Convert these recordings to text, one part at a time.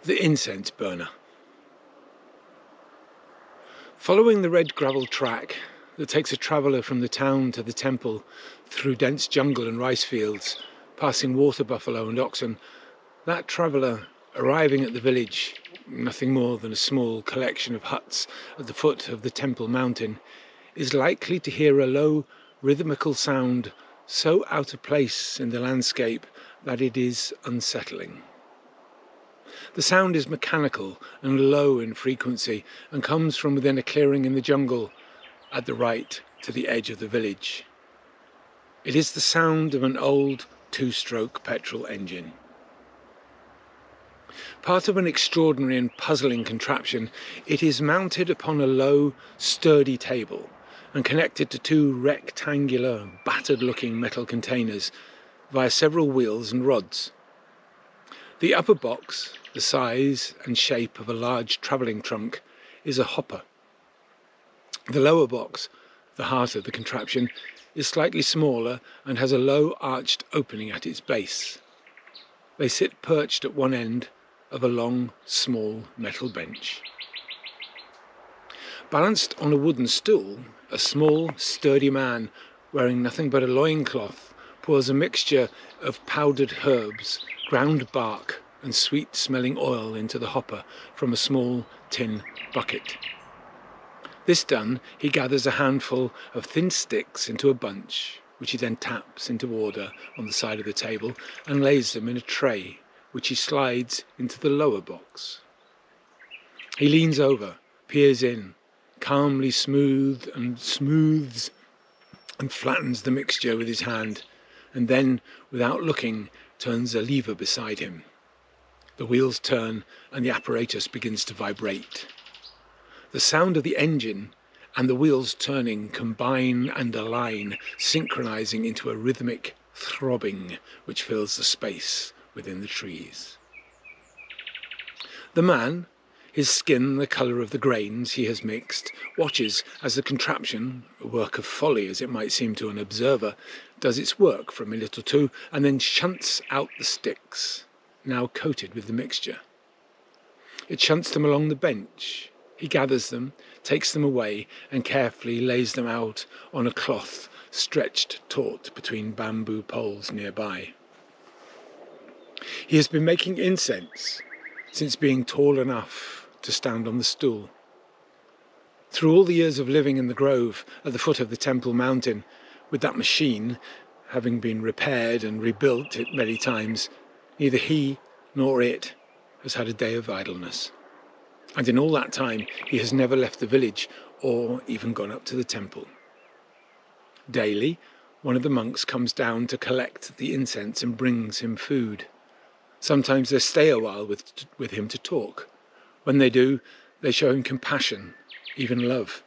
The Incense Burner. Following the red gravel track that takes a traveller from the town to the temple through dense jungle and rice fields, passing water buffalo and oxen, that traveller arriving at the village, nothing more than a small collection of huts at the foot of the temple mountain, is likely to hear a low rhythmical sound so out of place in the landscape that it is unsettling. The sound is mechanical and low in frequency and comes from within a clearing in the jungle at the right to the edge of the village. It is the sound of an old two-stroke petrol engine. Part of an extraordinary and puzzling contraption, it is mounted upon a low, sturdy table and connected to two rectangular, battered-looking metal containers via several wheels and rods. The upper box, the size and shape of a large travelling trunk, is a hopper. The lower box, the heart of the contraption, is slightly smaller and has a low arched opening at its base. They sit perched at one end of a long, small metal bench. Balanced on a wooden stool, a small, sturdy man wearing nothing but a loincloth pours a mixture of powdered herbs, ground bark and sweet-smelling oil into the hopper from a small tin bucket. This done, he gathers a handful of thin sticks into a bunch, which he then taps into order on the side of the table and lays them in a tray, which he slides into the lower box. He leans over, peers in, calmly smooths and flattens the mixture with his hand, and then, without looking, turns a lever beside him. The wheels turn and the apparatus begins to vibrate. The sound of the engine and the wheels turning combine and align, synchronizing into a rhythmic throbbing which fills the space within the trees. The man, his skin the colour of the grains he has mixed, watches as the contraption, a work of folly as it might seem to an observer, does its work for a minute or two and then shunts out the sticks, now coated with the mixture. It shunts them along the bench. He gathers them, takes them away and carefully lays them out on a cloth stretched taut between bamboo poles nearby. He has been making incense since being tall enough to stand on the stool. Through all the years of living in the grove at the foot of the temple mountain, with that machine having been repaired and rebuilt it many times, neither he nor it has had a day of idleness. And in all that time he has never left the village or even gone up to the temple. Daily, one of the monks comes down to collect the incense and brings him food. Sometimes they stay a while with him to talk. When they do, they show him compassion, even love,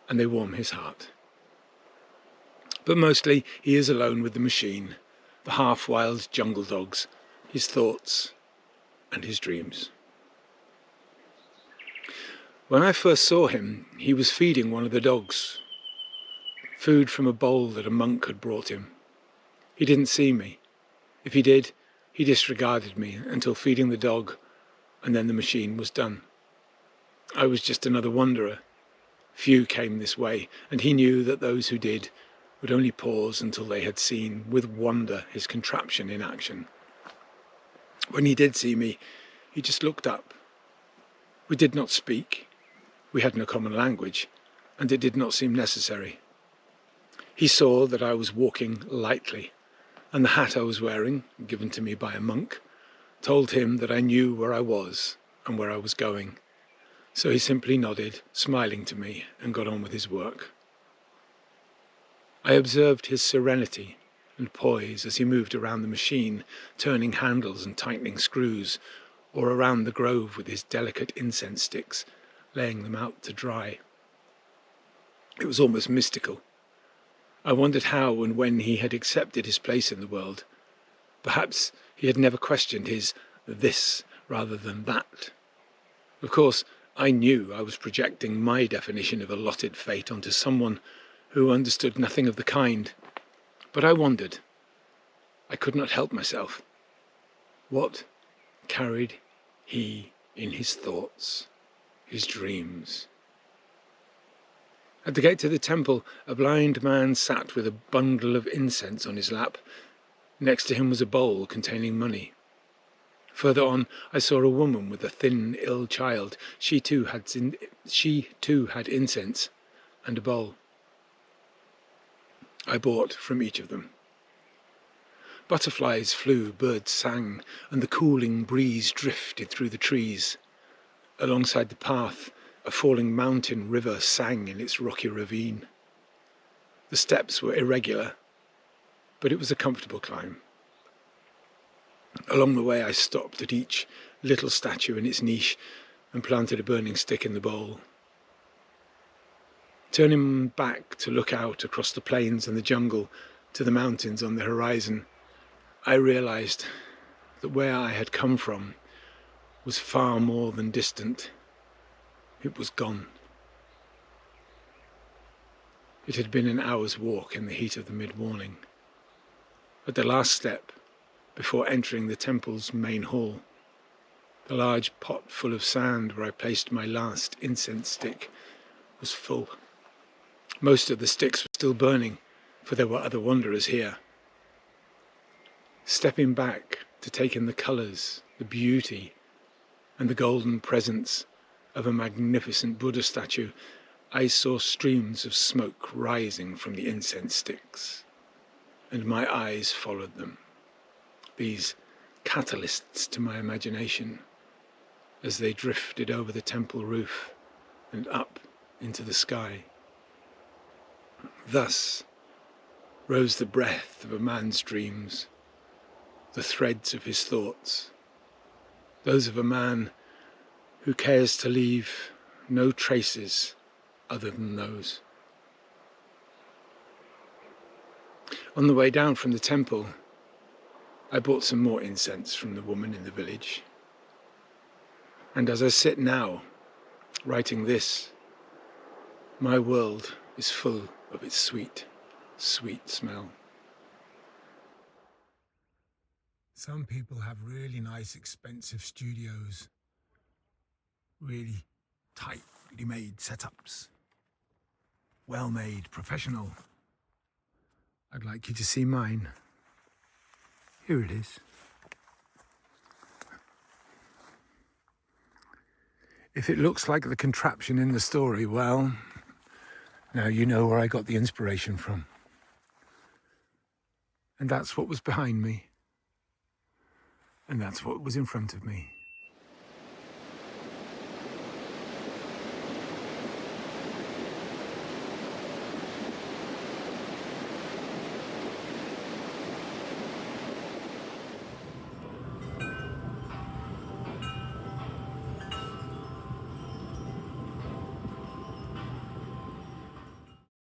and they warm his heart. But mostly he is alone with the machine, the half-wild jungle dogs, his thoughts and his dreams. When I first saw him, he was feeding one of the dogs, food from a bowl that a monk had brought him. He didn't see me. If he did, he disregarded me until feeding the dog, and then the machine was done. I was just another wanderer. Few came this way, and he knew that those who did would only pause until they had seen with wonder his contraption in action. When he did see me, he just looked up. We did not speak. We had no common language, and it did not seem necessary. He saw that I was walking lightly, and the hat I was wearing, given to me by a monk, told him that I knew where I was and where I was going. So he simply nodded, smiling to me, and got on with his work. I observed his serenity and poise as he moved around the machine, turning handles and tightening screws, or around the grove with his delicate incense sticks, laying them out to dry. It was almost mystical. I wondered how and when he had accepted his place in the world. Perhaps he had never questioned his this rather than that. Of course, I knew I was projecting my definition of allotted fate onto someone who understood nothing of the kind. But I wondered. I could not help myself. What carried he in his thoughts, his dreams. At the gate to the temple, a blind man sat with a bundle of incense on his lap. Next to him was a bowl containing money. Further on, I saw a woman with a thin, ill child. She too had incense and a bowl. I bought from each of them. Butterflies flew, birds sang, and the cooling breeze drifted through the trees. Alongside the path, a falling mountain river sang in its rocky ravine. The steps were irregular, but it was a comfortable climb. Along the way I stopped at each little statue in its niche and planted a burning stick in the bowl. Turning back to look out across the plains and the jungle to the mountains on the horizon, I realized that where I had come from was far more than distant. It was gone. It had been an hour's walk in the heat of the mid-morning. At the last step, before entering the temple's main hall, the large pot full of sand where I placed my last incense stick was full. Most of the sticks were still burning, for there were other wanderers here. Stepping back to take in the colours, the beauty, and the golden presence of a magnificent Buddha statue, I saw streams of smoke rising from the incense sticks, and my eyes followed them, these catalysts to my imagination, as they drifted over the temple roof and up into the sky. Thus rose the breath of a man's dreams, the threads of his thoughts, those of a man who cares to leave no traces other than those. On the way down from the temple, I bought some more incense from the woman in the village. And as I sit now, writing this, my world is full of its sweet, sweet smell. Some people have really nice, expensive studios, really tightly made setups, well made, professional. I'd like you to see mine. Here it is. If it looks like the contraption in the story, well, now you know where I got the inspiration from. And that's what was behind me. And that's what was in front of me.